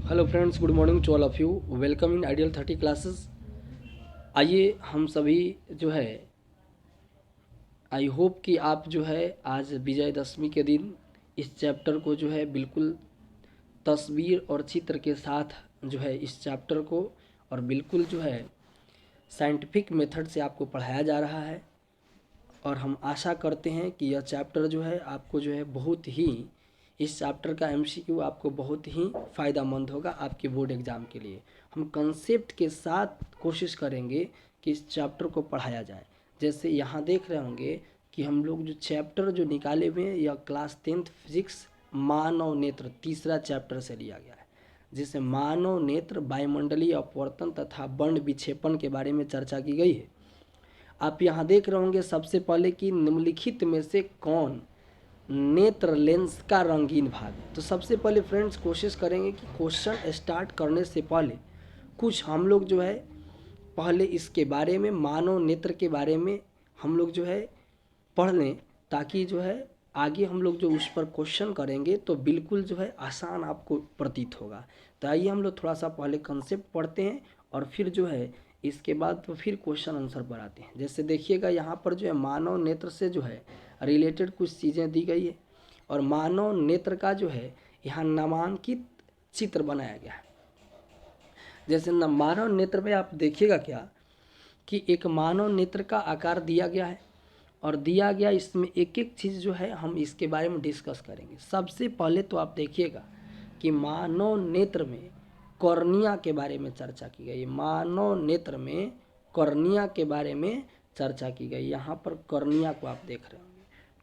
Hello friends, good morning to all of you. Welcome in ideal 30 classes. आइए हम सभी जो है, आई होप कि आप जो है आज विजयदशमी के दिन इस चैप्टर को जो है बिल्कुल तस्वीर और चित्र के साथ जो है इस चैप्टर को और बिल्कुल जो है साइंटिफिक मेथड से आपको पढ़ाया जा रहा है। और हम आशा करते हैं कि यह चैप्टर जो है आपको जो है बहुत ही, इस चैप्टर का एमसीक्यू आपको बहुत ही फ़ायदेमंद होगा आपके बोर्ड एग्ज़ाम के लिए। हम कंसेप्ट के साथ कोशिश करेंगे कि इस चैप्टर को पढ़ाया जाए। जैसे यहाँ देख रहे होंगे कि हम लोग जो चैप्टर जो निकाले हुए हैं यह क्लास 10th फिजिक्स मानव नेत्र तीसरा चैप्टर से लिया गया है, जिसे मानव नेत्र वायुमंडलीय अपवर्तन तथा वर्ण विक्षेपण के बारे में चर्चा की गई है। आप यहाँ देख रहे होंगे सबसे पहले कि निम्नलिखित में से कौन नेत्र लेंस का रंगीन भाग है। तो सबसे पहले फ्रेंड्स कोशिश करेंगे कि क्वेश्चन स्टार्ट करने से पहले कुछ हम लोग जो है पहले इसके बारे में, मानव नेत्र के बारे में हम लोग जो है पढ़ लें, ताकि जो है आगे हम लोग जो उस पर क्वेश्चन करेंगे तो बिल्कुल जो है आसान आपको प्रतीत होगा। तो आइए हम लोग थोड़ा सा पहले कंसेप्ट पढ़ते हैं और फिर जो है इसके बाद तो फिर क्वेश्चन आंसर पर आते हैं। जैसे देखिएगा यहाँ पर जो है मानव नेत्र से जो है रिलेटेड कुछ चीज़ें दी गई है और मानव नेत्र का जो है यहाँ नामांकित चित्र बनाया गया है। जैसे मानव नेत्र में आप देखिएगा क्या कि एक मानव नेत्र का आकार दिया गया है और दिया गया इसमें एक एक चीज़ जो है हम इसके बारे में डिस्कस करेंगे। सबसे पहले तो आप देखिएगा कि मानव नेत्र में कॉर्निया के बारे में चर्चा की गई। मानव नेत्र में कॉर्निया के बारे में चर्चा की गई। यहाँ पर कॉर्निया को आप देख रहे होंगे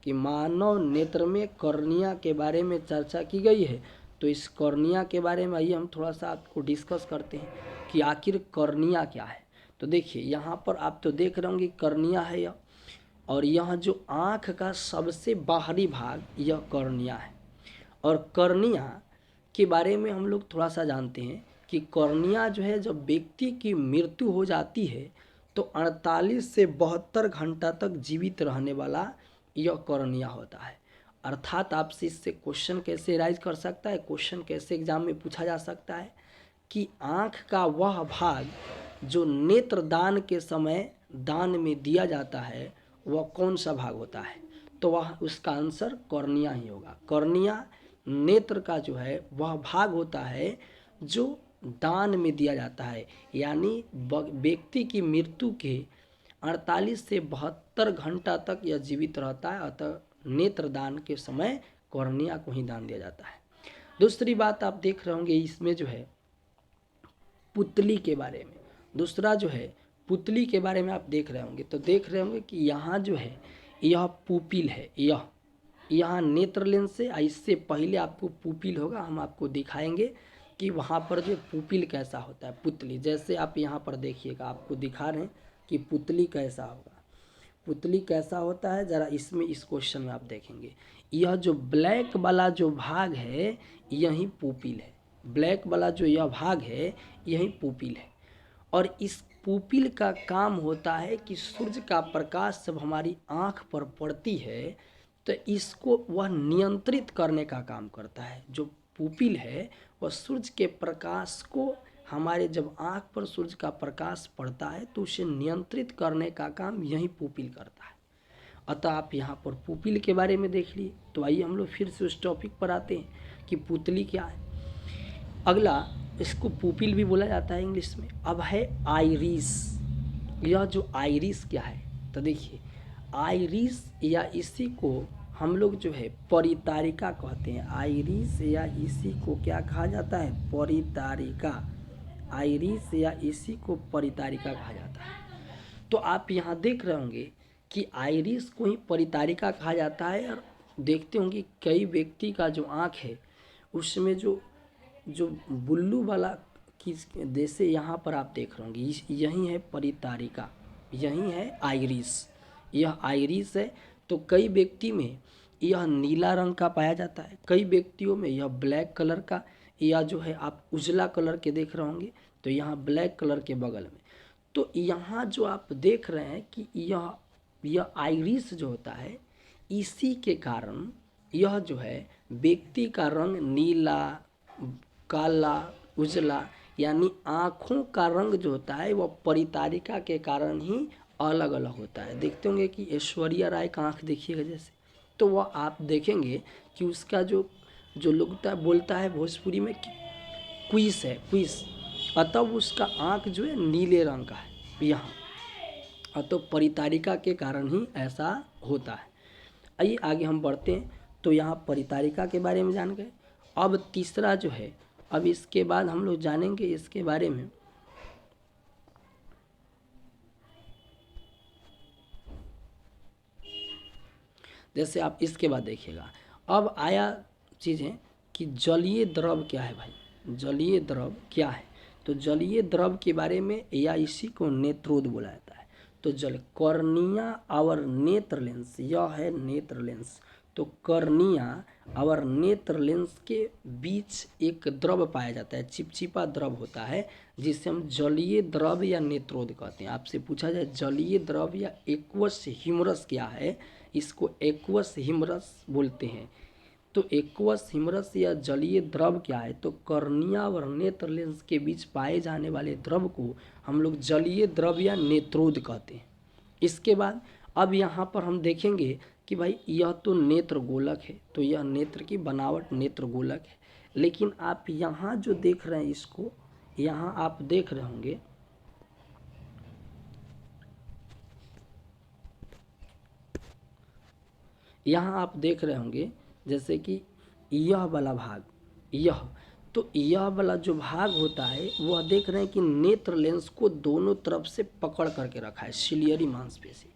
कि मानव नेत्र में कॉर्निया के बारे में चर्चा की गई है। तो इस कॉर्निया के बारे में आइए हम थोड़ा सा आपको डिस्कस करते हैं कि आखिर कॉर्निया क्या है। तो देखिए यहाँ पर आप तो देख रहे होंगे कॉर्निया है यह, और यह जो आँख का सबसे बाहरी भाग यह कॉर्निया है। और कॉर्निया के बारे में हम लोग थोड़ा सा जानते हैं कि कॉर्निया जो है जब व्यक्ति की मृत्यु हो जाती है तो 48 से 72 घंटा तक जीवित रहने वाला यह कॉर्निया होता है। अर्थात आपसे इससे क्वेश्चन कैसे राइज कर सकता है, क्वेश्चन कैसे एग्जाम में पूछा जा सकता है कि आँख का वह भाग जो नेत्र दान के समय दान में दिया जाता है वह कौन सा भाग होता है। तो वह उसका आंसर कॉर्निया ही होगा। कॉर्निया नेत्र का जो है वह भाग होता है जो दान में दिया जाता है, यानी व्यक्ति की मृत्यु के 48 से 72 घंटा तक यह जीवित रहता है। अतः नेत्रदान के समय कॉर्निया को ही दान दिया जाता है। दूसरी बात आप देख रहे होंगे इसमें जो है पुतली के बारे में, दूसरा जो है पुतली के बारे में आप देख रहे होंगे। तो देख रहे होंगे कि यहाँ जो है यह पुपिल है, यह यहाँ नेत्र लेंस से इससे पहले आपको पुपिल होगा। हम आपको दिखाएंगे कि वहाँ पर जो पुपिल कैसा होता है, पुतली। जैसे आप यहाँ पर देखिएगा, आपको दिखा रहे हैं कि पुतली कैसा होगा, पुतली कैसा होता है। ज़रा इसमें इस क्वेश्चन में आप देखेंगे यह जो ब्लैक वाला जो भाग है यही पुपिल है। ब्लैक वाला जो यह भाग है यही पुपिल है। और इस पुपिल का काम होता है कि सूर्य का प्रकाश जब हमारी आँख पर पड़ती है तो इसको वह नियंत्रित करने का काम करता है। जो पुपिल है वह सूर्य के प्रकाश को, हमारे जब आँख पर सूर्य का प्रकाश पड़ता है तो उसे नियंत्रित करने का काम यही पुपिल करता है। अतः आप यहाँ पर पुपिल के बारे में देख लिए। तो आइए हम लोग फिर से उस टॉपिक पर आते हैं कि पुतली क्या है। अगला, इसको पुपिल भी बोला जाता है इंग्लिश में। अब है आइरिस। यह जो आइरिस क्या है, तो देखिए आइरिस या इसी को हम लोग जो है परितारिका कहते हैं। आइरिस या इसी को क्या कहा जाता है, परितारिका। आइरिस या इसी को परितारिका कहा जाता है। तो आप यहाँ देख रहे होंगे कि आइरिस को ही परितारिका कहा जाता है। और देखते होंगे कई व्यक्ति का जो आँख है उसमें जो जो बुल्लू वाला की, जैसे यहाँ पर आप देख रहे होंगे यही है परितारिका, यही है आइरिस। यह आइरिस है। तो कई व्यक्ति में यह नीला रंग का पाया जाता है, कई व्यक्तियों में यह ब्लैक कलर का, या जो है आप उजला कलर के देख रहे होंगे तो यहाँ ब्लैक कलर के बगल में। तो यहाँ जो आप देख रहे हैं कि यह आइरिस जो होता है, इसी के कारण यह जो है व्यक्ति का रंग नीला, काला, उजला, यानी आँखों का रंग जो होता है वह परितारिका के कारण ही अलग अलग होता है। देखते होंगे कि ऐश्वर्या राय का आँख देखिएगा जैसे, तो वह आप देखेंगे कि उसका जो जो लोग बोलता है भोजपुरी में कि क्विस है, क्विस, अतः उसका आँख जो है नीले रंग का है यहाँ, अतः परितारिका के कारण ही ऐसा होता है। आइए आगे हम बढ़ते हैं। तो यहाँ परितारिका के बारे में जान गए। अब तीसरा जो है, अब इसके बाद हम लोग जानेंगे इसके बारे में, जैसे आप इसके बाद देखिएगा। अब आया चीज़ें कि जलीय द्रव क्या है भाई, जलीय द्रव क्या है। तो जलीय द्रव के बारे में या इसी को नेत्रोद बोला जाता है। तो जल कॉर्निया और नेत्र लेंस, यह है नेत्र लेंस। तो कॉर्निया और नेत्र लेंस के बीच एक द्रव पाया जाता है, चिपचिपा द्रव होता है, जिसे हम जलीय द्रव या नेत्रोद कहते हैं। आपसे पूछा जाए जलीय द्रव या एक्वस ह्यूमरस क्या है, इसको एक्वस ह्यूमरस बोलते हैं। तो एक्वस ह्यूमरस या जलीय द्रव क्या है, तो कॉर्निया और नेत्र लेंस के बीच पाए जाने वाले द्रव को हम लोग जलीय द्रव या नेत्रोद कहते हैं। इसके बाद अब यहाँ पर हम देखेंगे कि भाई यह तो नेत्र गोलक है, तो यह नेत्र की बनावट नेत्र गोलक है। लेकिन आप यहाँ जो देख रहे हैं इसको, यहाँ आप देख रहे होंगे यहाँ आप देख रहे होंगे जैसे कि यह वाला भाग, यह, तो यह वाला जो भाग होता है वह देख रहे हैं कि नेत्र लेंस को दोनों तरफ से पकड़ करके रखा है, सिलियरी मांसपेशी।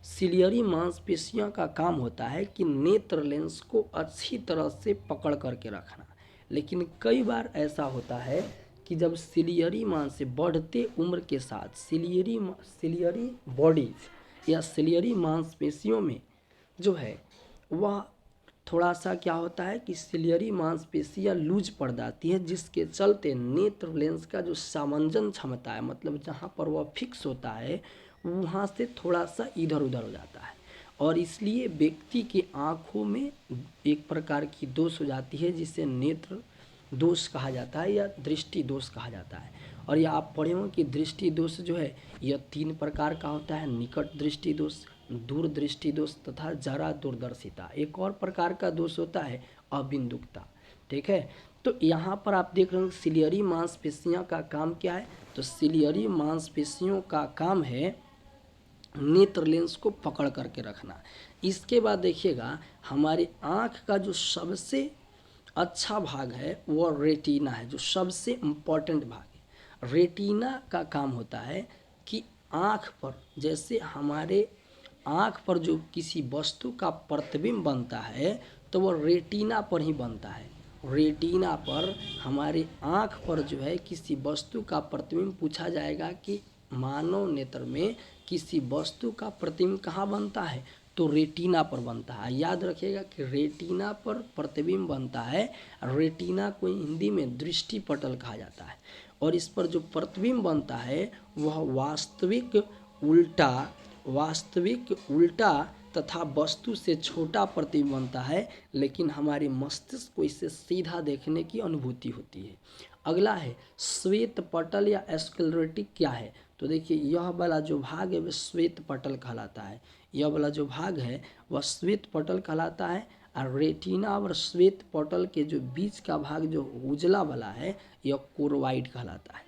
सिलियरी मांसपेशियों का काम होता है कि नेत्र लेंस को अच्छी तरह से पकड़ करके रखना। लेकिन कई बार ऐसा होता है कि जब सिलियरी मांस बढ़ते उम्र के साथ सिलियरी बॉडीज या सिलियरी मांसपेशियों में जो है वह थोड़ा सा क्या होता है कि सिलियरी मांसपेशियाँ लूज पड़ जाती है, जिसके चलते नेत्र लेंस का जो सामंजन क्षमता है, मतलब जहाँ पर वह फिक्स होता है वहाँ से थोड़ा सा इधर उधर हो जाता है, और इसलिए व्यक्ति के आँखों में एक प्रकार की दोष हो जाती है, जिसे नेत्र दोष कहा जाता है या दृष्टि दोष कहा जाता है। और यह आप पढ़े हो कि दृष्टि दोष जो है यह 3 प्रकार का होता है, निकट दृष्टि दोष, दूर दृष्टि दोष तथा जरा दूरदर्शिता। एक और प्रकार का दोष होता है अबिंदुकता। ठीक है, तो यहाँ पर आप देख रहे हो सिलियरी मांसपेशियों का काम क्या है, तो सिलियरी मांसपेशियों का काम है नेत्र लेंस को पकड़ करके रखना। इसके बाद देखिएगा हमारी आँख का जो सबसे अच्छा भाग है वह रेटिना है, जो सबसे इम्पॉर्टेंट भाग है। रेटिना का काम होता है कि आँख पर, जैसे हमारे आँख पर जो किसी वस्तु का प्रतिबिंब बनता है तो वह रेटिना पर ही बनता है। रेटिना पर हमारे आँख पर जो है किसी वस्तु का प्रतिबिंब पूछा जाएगा कि मानव नेत्र में किसी वस्तु का प्रतिबिंब कहाँ बनता है, तो रेटिना पर बनता है। याद रखिएगा कि रेटिना पर प्रतिबिंब बनता है। रेटिना को हिंदी में दृष्टि पटल कहा जाता है, और इस पर जो प्रतिबिंब बनता है वह वास्तविक उल्टा तथा वस्तु से छोटा प्रतिबिंब बनता है, लेकिन हमारे मस्तिष्क को इसे सीधा देखने की अनुभूति होती है। अगला है श्वेत पटल या स्क्लेरोटिक क्या है, तो देखिए यह वाला जो भाग है वह श्वेत पटल कहलाता है। यह वाला जो भाग है वह श्वेत पटल कहलाता है, और रेटिना और श्वेत पटल के जो बीच का भाग जो उजला वाला है यह कोरोवाइड कहलाता है।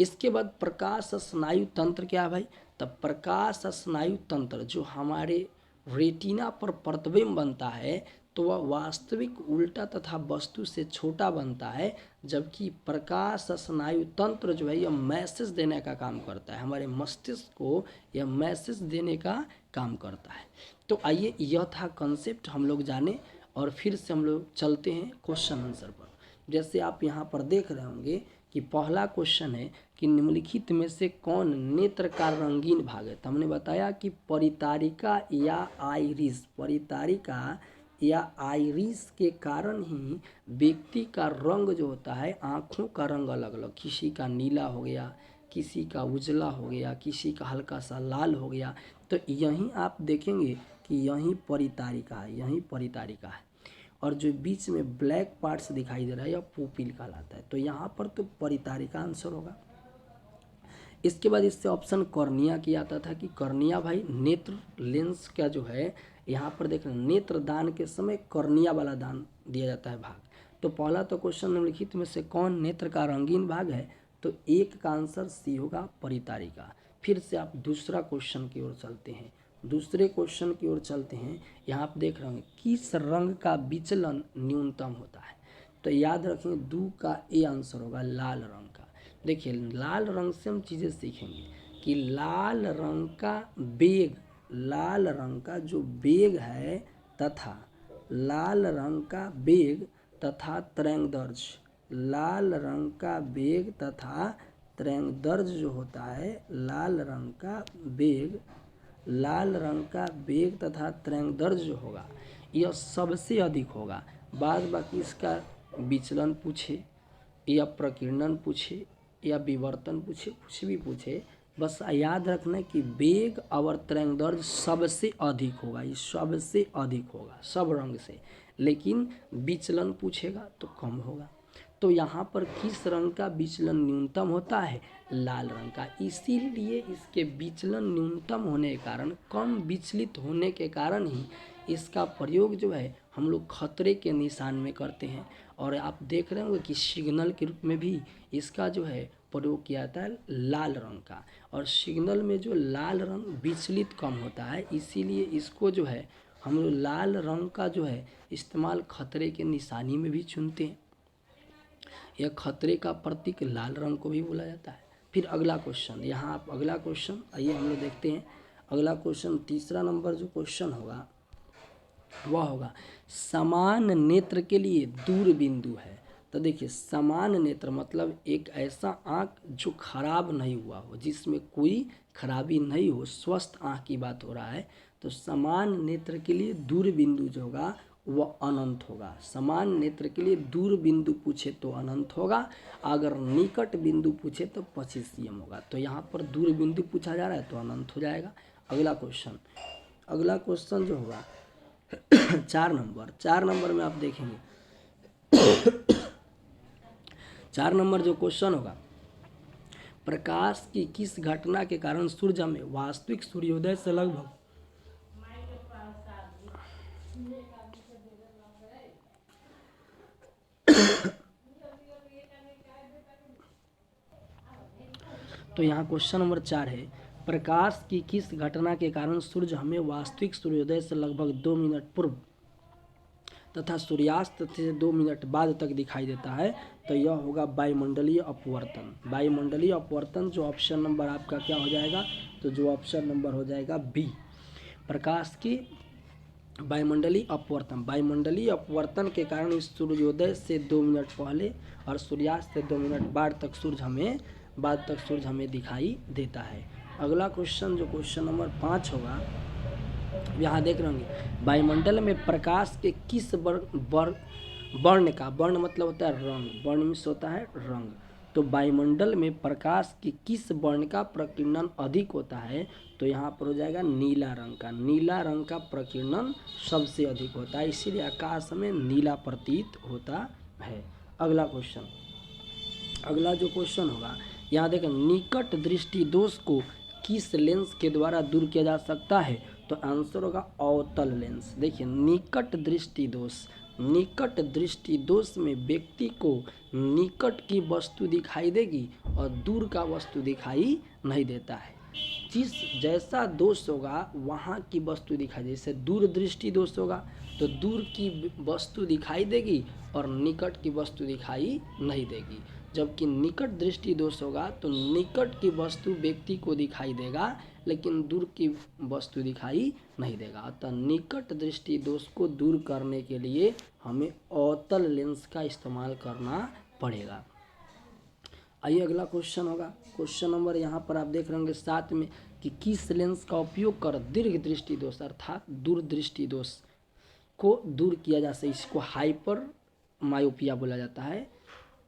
इसके बाद प्रकाश स्नायु तंत्र क्या है भाई, तब प्रकाश स्नायु तंत्र जो हमारे रेटिना पर प्रतिबिंब बनता है तो वह वास्तविक उल्टा तथा वस्तु से छोटा बनता है, जबकि प्रकाश स्नायु तंत्र जो है यह मैसेज देने का काम करता है, हमारे मस्तिष्क को यह मैसेज देने का काम करता है। तो आइए यह था कंसेप्ट हम लोग जाने, और फिर से हम लोग चलते हैं क्वेश्चन आंसर पर। जैसे आप यहाँ पर देख रहे होंगे कि पहला क्वेश्चन है कि निम्नलिखित में से कौन नेत्र का रंगीन भाग है। तो हमने बताया कि परितारिका या आइरिस, परितारिका या आइरिस के कारण ही व्यक्ति का रंग जो होता है, आँखों का रंग अलग अलग, किसी का नीला हो गया, किसी का उजला हो गया, किसी का हल्का सा लाल हो गया। तो यहीं आप देखेंगे कि यहीं परितारिका है, यहीं परितारिका है। और जो बीच में ब्लैक पार्ट्स दिखाई दे रहा है यह पुपिल कहलाता है। तो यहाँ पर तो परितारिका आंसर होगा। इसके बाद इससे ऑप्शन कॉर्निया किया आता था कि कॉर्निया भाई नेत्र लेंस का जो है, यहाँ पर देख रहे हैं नेत्र दान के समय कॉर्निया वाला दान दिया जाता है भाग। तो पहला तो क्वेश्चन निम्नलिखित में से कौन नेत्र का रंगीन भाग है, तो एक का आंसर सी होगा परितारिका। फिर से आप दूसरा क्वेश्चन की ओर चलते हैं। दूसरे क्वेश्चन की ओर चलते हैं। यहाँ आप देख रहे होंगे किस रंग का विचलन न्यूनतम होता है, तो याद रखेंगे 2 का ए आंसर होगा लाल रंग का। देखिए लाल रंग से हम चीज़ें सीखेंगे कि लाल रंग का वेग, लाल रंग का जो वेग है तथा लाल रंग का वेग तथा तरंगदैर्घ्य, लाल रंग का वेग तथा तरंगदैर्घ्य जो होता है, लाल रंग का वेग, लाल रंग का वेग तथा तरंगदैर्घ्य जो होगा यह सबसे अधिक होगा। बाद बाकी इसका विचलन पूछे या प्रकीर्णन पूछे या विवर्तन पूछे, कुछ भी पूछे, बस याद रखना कि वेग और तरंगदैर्घ्य सबसे अधिक होगा, ये सबसे अधिक होगा सब रंग से, लेकिन विचलन पूछेगा तो कम होगा। तो यहाँ पर किस रंग का विचलन न्यूनतम होता है, लाल रंग का। इसीलिए इसके विचलन न्यूनतम होने के कारण, कम विचलित होने के कारण ही इसका प्रयोग जो है हम लोग खतरे के निशान में करते हैं। और आप देख रहे होंगे कि सिग्नल के रूप में भी इसका जो है प्रयोग किया जाता है लाल रंग का। और सिग्नल में जो लाल रंग विचलित कम होता है, इसीलिए इसको जो है हम लोग लाल रंग का जो है इस्तेमाल खतरे के निशानी में भी चुनते हैं। यह खतरे का प्रतीक लाल रंग को भी बोला जाता है। फिर अगला क्वेश्चन, यहाँ आप अगला क्वेश्चन आइए हम लोग देखते हैं। अगला क्वेश्चन तीसरा नंबर जो क्वेश्चन होगा वह होगा समान नेत्र के लिए दूर बिंदु है। तो देखिए समान नेत्र मतलब एक ऐसा आँख जो खराब नहीं हुआ हो, जिसमें कोई खराबी नहीं हो, स्वस्थ आँख की बात हो रहा है। तो समान नेत्र के लिए दूर बिंदु जो होगा वह अनंत होगा। समान नेत्र के लिए दूर बिंदु पूछे तो अनंत होगा, अगर निकट बिंदु पूछे तो 25 cm होगा। तो यहाँ पर दूर बिंदु पूछा जा रहा है तो अनंत हो जाएगा। अगला क्वेश्चन जो होगा 4 नंबर में आप देखेंगे 4 नंबर जो क्वेश्चन होगा, प्रकाश की किस घटना के कारण सूर्य में वास्तविक सूर्योदय से लगभग तो यहाँ क्वेश्चन नंबर 4 है, प्रकाश की किस घटना के कारण सूर्य हमें वास्तविक सूर्योदय से लगभग 2 मिनट पूर्व तथा सूर्यास्त से 2 मिनट बाद तक दिखाई देता है। तो यह होगा वायुमंडलीय अपवर्तन। वायुमंडलीय अपवर्तन जो ऑप्शन नंबर आपका क्या हो जाएगा, तो जो ऑप्शन नंबर हो जाएगा बी, प्रकाश की वायुमंडलीय अपवर्तन। वायुमंडलीय अपवर्तन के कारण इस सूर्योदय से 2 मिनट पहले और सूर्यास्त से 2 मिनट बाद तक सूर्य हमें दिखाई देता है। अगला क्वेश्चन जो क्वेश्चन नंबर 5 होगा, यहाँ देख रहे होंगे वायुमंडल में प्रकाश के किस वर्ण का, वर्ण मतलब होता है रंग, वर्ण मीन्स होता है रंग। तो वायुमंडल में प्रकाश की किस वर्ण का प्रकीर्णन अधिक होता है, तो यहाँ पर हो जाएगा नीला रंग का। नीला रंग का प्रकीर्णन सबसे अधिक होता है, इसीलिए आकाश में नीला प्रतीत होता है। अगला जो क्वेश्चन होगा, यहाँ देखें निकट दृष्टि दोष को किस लेंस के द्वारा दूर किया जा सकता है, तो आंसर होगा अवतल लेंस। देखिए निकट दृष्टि दोष में व्यक्ति को निकट की वस्तु दिखाई देगी और दूर का वस्तु दिखाई नहीं देता है। जैसा दोष होगा वहाँ की वस्तु दिखाई देगी। जैसे दूर दृष्टि दोष होगा तो दूर की वस्तु दिखाई देगी और निकट की वस्तु दिखाई नहीं देगी। जबकि निकट दृष्टि दोष होगा तो निकट की वस्तु व्यक्ति को दिखाई देगा लेकिन दूर की वस्तु दिखाई नहीं देगा। अतः निकट दृष्टि दोष को दूर करने के लिए हमें अवतल लेंस का इस्तेमाल करना पड़ेगा। आइए अगला क्वेश्चन होगा, क्वेश्चन नंबर यहाँ पर आप देख रहे होंगे 7 में कि किस लेंस का उपयोग कर दीर्घ दृष्टि दोष अर्थात दूर दृष्टि दोष को दूर किया जा सकता है। इसको हाइपर मायोपिया बोला जाता है।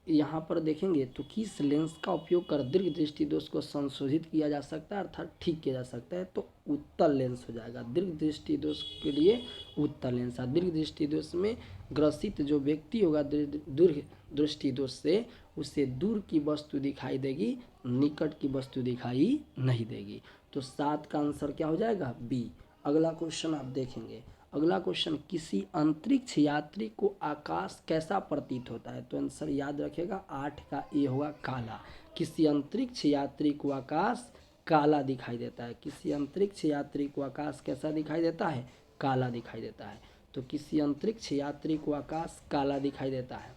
यहाँ पर देखेंगे तो किस लेंस का उपयोग कर दीर्घ दृष्टि दोष को संशोधित किया जा सकता है अर्थात ठीक किया जा सकता है, तो उत्तल लेंस हो जाएगा। दीर्घ दृष्टि दोष के लिए उत्तल लेंस। दीर्घ दृष्टि दोष में ग्रसित जो व्यक्ति होगा दीर्घ दृष्टि दोष से, उसे दूर की वस्तु दिखाई देगी, निकट की वस्तु दिखाई नहीं देगी। तो 7 का आंसर क्या हो जाएगा? बी। अगला क्वेश्चन आप देखेंगे। अगला क्वेश्चन, किसी अंतरिक्ष यात्री को आकाश कैसा प्रतीत होता है? तो आंसर याद रखेगा 8 का ए होगा काला। किसी अंतरिक्ष यात्री को आकाश काला दिखाई देता है। किसी अंतरिक्ष यात्री को आकाश कैसा दिखाई देता है? काला दिखाई देता है। तो किसी अंतरिक्ष यात्री को आकाश काला दिखाई देता है,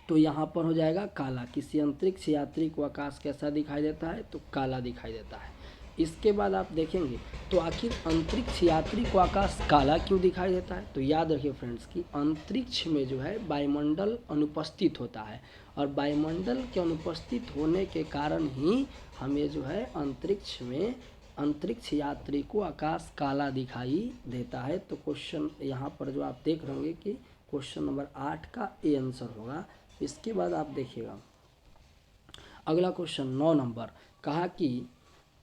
तो यहाँ पर हो जाएगा काला। किसी अंतरिक्ष यात्री को आकाश कैसा दिखाई देता है? तो काला दिखाई देता है। इसके बाद आप देखेंगे तो आखिर अंतरिक्ष यात्री को आकाश काला क्यों दिखाई देता है? तो याद रखिए फ्रेंड्स कि अंतरिक्ष में जो है वायुमंडल अनुपस्थित होता है, और वायुमंडल के अनुपस्थित होने के कारण ही हमें जो है अंतरिक्ष में अंतरिक्ष यात्री को आकाश काला दिखाई देता है। तो क्वेश्चन यहाँ पर जो आप देख रहे होंगे कि क्वेश्चन नंबर 8 का ए आंसर होगा। इसके बाद आप देखिएगा अगला क्वेश्चन 9 नंबर, कहा कि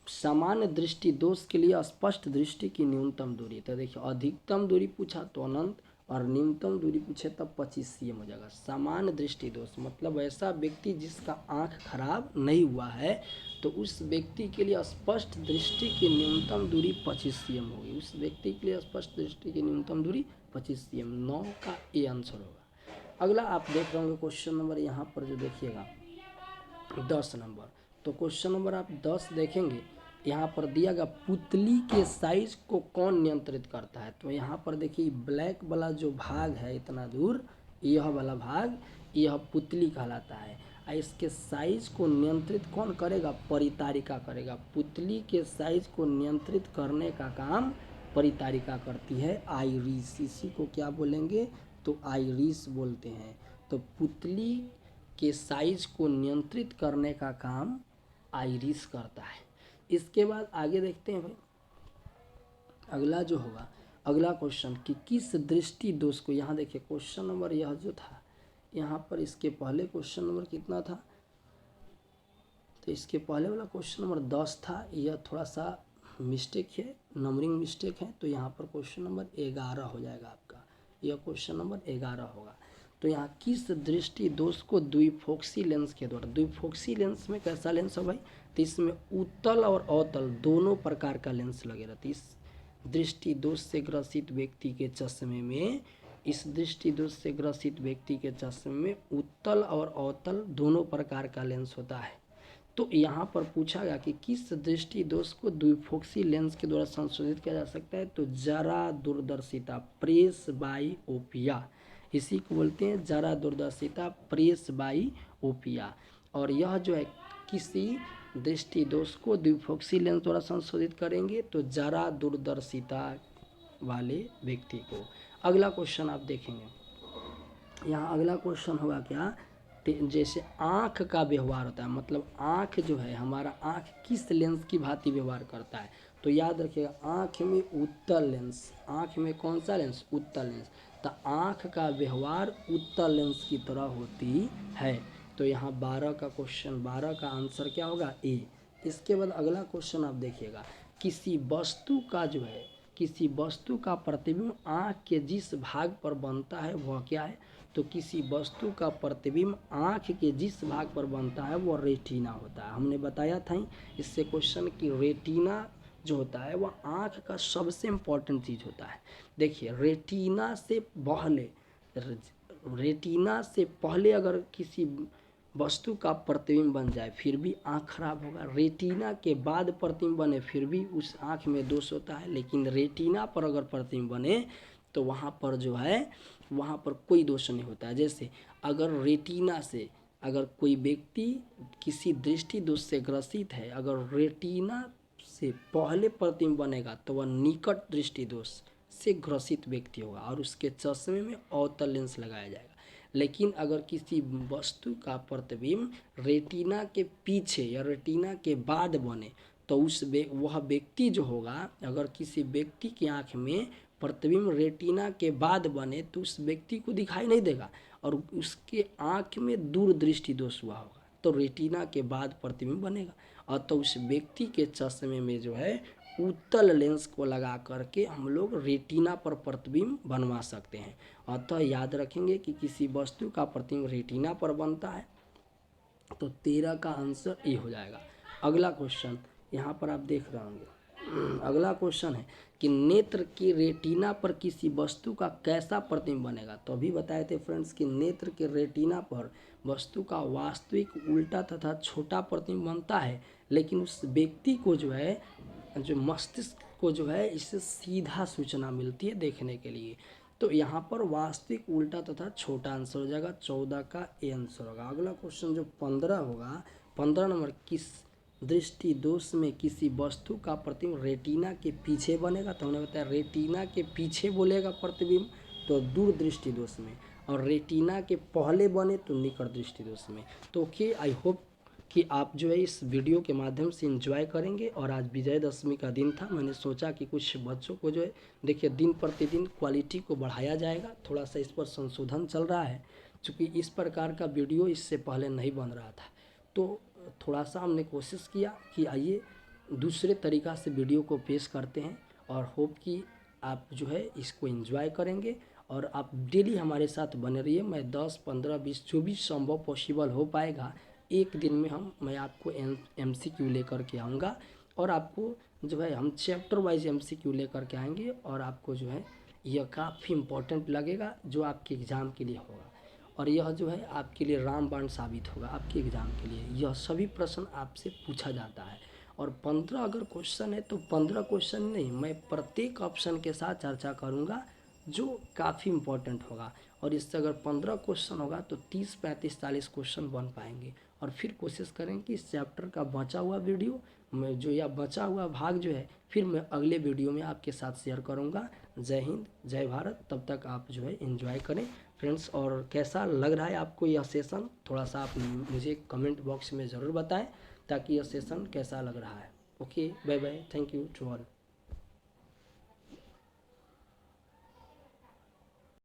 सामान्य दृष्टि दोष के लिए स्पष्ट दृष्टि की न्यूनतम दूरी। तो देखिए अधिकतम दूरी पूछा तो अनंत, और न्यूनतम दूरी पूछे तब 25 cm हो जाएगा। सामान्य दृष्टि दोष मतलब ऐसा व्यक्ति जिसका आँख खराब नहीं हुआ है, तो उस व्यक्ति के लिए स्पष्ट दृष्टि की न्यूनतम दूरी 25 cm होगी। उस व्यक्ति के लिए स्पष्ट दृष्टि की न्यूनतम दूरी 25 cm। 9 का ए आंसर होगा। अगला आप देख रहे होंगे क्वेश्चन नंबर यहाँ पर जो देखिएगा 10 नंबर। तो क्वेश्चन नंबर आप 10 देखेंगे, यहाँ पर दिया गया पुतली के साइज को कौन नियंत्रित करता है? तो यहाँ पर देखिए ब्लैक वाला जो भाग है इतना दूर, यह वाला भाग, यह पुतली कहलाता है। और इसके साइज को नियंत्रित कौन करेगा? परितारिका करेगा। पुतली के साइज को नियंत्रित करने का काम परितारिका करती है, आइरिस। इसी को क्या बोलेंगे? तो आइरिस बोलते हैं। तो पुतली के साइज को नियंत्रित करने का काम आइरिस करता है। इसके बाद आगे देखते हैं भाई, अगला जो होगा अगला क्वेश्चन कि किस दृष्टि दोष को, यहाँ देखिए क्वेश्चन नंबर यह जो था यहाँ पर, इसके पहले क्वेश्चन नंबर कितना था? तो इसके पहले वाला क्वेश्चन नंबर 10 था। यह थोड़ा सा मिस्टेक है, नंबरिंग मिस्टेक है, तो यहाँ पर क्वेश्चन नंबर 11 हो जाएगा आपका। यह क्वेश्चन नंबर 11 होगा। तो यहाँ किस दृष्टि दोष को द्विफोक्सी लेंस के द्वारा, द्विफोक्सी लेंस में कैसा लेंस है भाई? तो इसमें उत्तल और अवतल दोनों प्रकार का लेंस लगे रहते। इस दृष्टि दोष से ग्रसित व्यक्ति के चश्मे में, इस दृष्टि दोष से ग्रसित व्यक्ति के चश्मे में उत्तल और अवतल दोनों प्रकार का लेंस होता है। तो यहाँ पर पूछा गया कि किस दृष्टि दोष को द्विफोक्सी लेंस के द्वारा संशोधित किया जा सकता है? तो जरा दूरदर्शिता, प्रेस बाई ओपिया, इसी को बोलते हैं जरा दूरदर्शिता, प्रेस बाई ओपिया। और यह जो है किसी दृष्टि दोष को द्विफोक्सी लेंस द्वारा संशोधित करेंगे तो जरा दूरदर्शिता वाले व्यक्ति को। अगला क्वेश्चन आप देखेंगे, यहाँ अगला क्वेश्चन होगा क्या? जैसे आँख का व्यवहार होता है, मतलब आँख जो है हमारा, आँख किस लेंस की भांति व्यवहार करता है? तो याद रखिएगा आँख में उत्तल लेंस, आँख में कौन सा लेंस? उत्तल लेंस। तो आँख का व्यवहार उत्तल लेंस की तरह होती है। तो यहाँ 12 का क्वेश्चन, 12 का आंसर क्या होगा? ए। इसके बाद अगला क्वेश्चन आप देखिएगा, किसी वस्तु का जो है, किसी वस्तु का प्रतिबिंब आँख के जिस भाग पर बनता है वह क्या है? तो किसी वस्तु का प्रतिबिंब आँख के जिस भाग पर बनता है वह रेटिना होता है। हमने बताया था ही इससे क्वेश्चन की रेटिना जो होता है वह आँख का सबसे इम्पोर्टेंट चीज़ होता है। देखिए रेटिना से पहले अगर किसी वस्तु का प्रतिबिंब बन जाए फिर भी आँख खराब होगा। रेटिना के बाद प्रतिबिंब बने फिर भी उस आँख में दोष होता है, लेकिन रेटिना पर अगर प्रतिबिंब बने तो वहाँ पर जो है वहाँ पर कोई दोष नहीं होता है। जैसे अगर रेटिना से अगर कोई व्यक्ति किसी दृष्टि दोष से ग्रसित है, अगर रेटिना से पहले प्रतिबिंब बनेगा तो वह निकट दृष्टि दोष से ग्रसित व्यक्ति होगा और उसके चश्मे में अवतल लेंस लगाया जाएगा। लेकिन अगर किसी वस्तु का प्रतिबिंब रेटिना के पीछे या रेटिना के बाद बने तो वह व्यक्ति जो होगा, अगर किसी व्यक्ति की आँख में प्रतिबिंब रेटिना के बाद बने तो उस व्यक्ति को दिखाई नहीं देगा, और उसके आँख में दूरदृष्टि दोष हुआ होगा तो रेटिना के बाद प्रतिबिंब बनेगा। अतः उस व्यक्ति के चश्मे में जो है उत्तल लेंस को लगा करके हम लोग रेटिना पर प्रतिबिंब बनवा सकते हैं। अतः याद रखेंगे कि किसी वस्तु का प्रतिबिंब रेटिना पर बनता है। तो 13 का आंसर ए हो जाएगा। अगला क्वेश्चन यहाँ पर आप देख रहे होंगे। अगला क्वेश्चन है कि नेत्र की रेटिना पर किसी वस्तु का कैसा प्रतिबिंब बनेगा। तो अभी बताए थे फ्रेंड्स कि नेत्र के रेटिना पर वस्तु का वास्तविक उल्टा तथा छोटा प्रतिबिंब बनता है, लेकिन उस व्यक्ति को जो है जो मस्तिष्क को जो है इससे सीधा सूचना मिलती है देखने के लिए। तो यहाँ पर वास्तविक उल्टा तथा छोटा आंसर हो जाएगा। 14 का ए आंसर होगा। अगला क्वेश्चन जो 15 होगा, 15 नंबर, किस दृष्टि दोष में किसी वस्तु का प्रतिबिंब रेटिना के पीछे बनेगा। तो हमने बताया रेटिना के पीछे बोलेगा प्रतिबिंब तो दूर दृष्टि दोष में, और रेटिना के पहले बने तो निकट दृष्टि दोष में। तो ओके, आई होप कि आप जो है इस वीडियो के माध्यम से एंजॉय करेंगे। और आज विजयदशमी का दिन था, मैंने सोचा कि कुछ बच्चों को जो है देखिए दिन प्रतिदिन क्वालिटी को बढ़ाया जाएगा, थोड़ा सा इस पर संशोधन चल रहा है क्योंकि इस प्रकार का वीडियो इससे पहले नहीं बन रहा था। तो थोड़ा सा हमने कोशिश किया कि आइए दूसरे तरीक़ा से वीडियो को पेश करते हैं, और होप कि आप जो है इसको एंजॉय करेंगे और आप डेली हमारे साथ बने रहिए। मैं 10, 15, 20 जो भी संभव पॉसिबल हो पाएगा एक दिन में मैं आपको MCQ लेकर के आऊँगा, और आपको जो है हम चैप्टर वाइज MCQ लेकर के आएंगे, और आपको जो है यह काफ़ी इम्पोर्टेंट लगेगा जो आपके एग्ज़ाम के लिए होगा, और यह जो है आपके लिए रामबाण साबित होगा आपके एग्ज़ाम के लिए। यह सभी प्रश्न आपसे पूछा जाता है, और 15 अगर क्वेश्चन है तो 15 क्वेश्चन नहीं, मैं प्रत्येक ऑप्शन के साथ चर्चा करूँगा जो काफ़ी इम्पोर्टेंट होगा। और इससे अगर 15 क्वेश्चन होगा तो 30, 35, 40 क्वेश्चन बन पाएंगे। और फिर कोशिश करें कि इस चैप्टर का बचा हुआ वीडियो मैं जो या बचा हुआ भाग जो है फिर मैं अगले वीडियो में आपके साथ शेयर करूंगा। जय हिंद, जय भारत। तब तक आप जो है एंजॉय करें फ्रेंड्स। और कैसा लग रहा है आपको यह सेशन, थोड़ा सा आप मुझे कमेंट बॉक्स में ज़रूर बताएं ताकि यह सेशन कैसा लग रहा है। Okay, bye bye, thank you to all.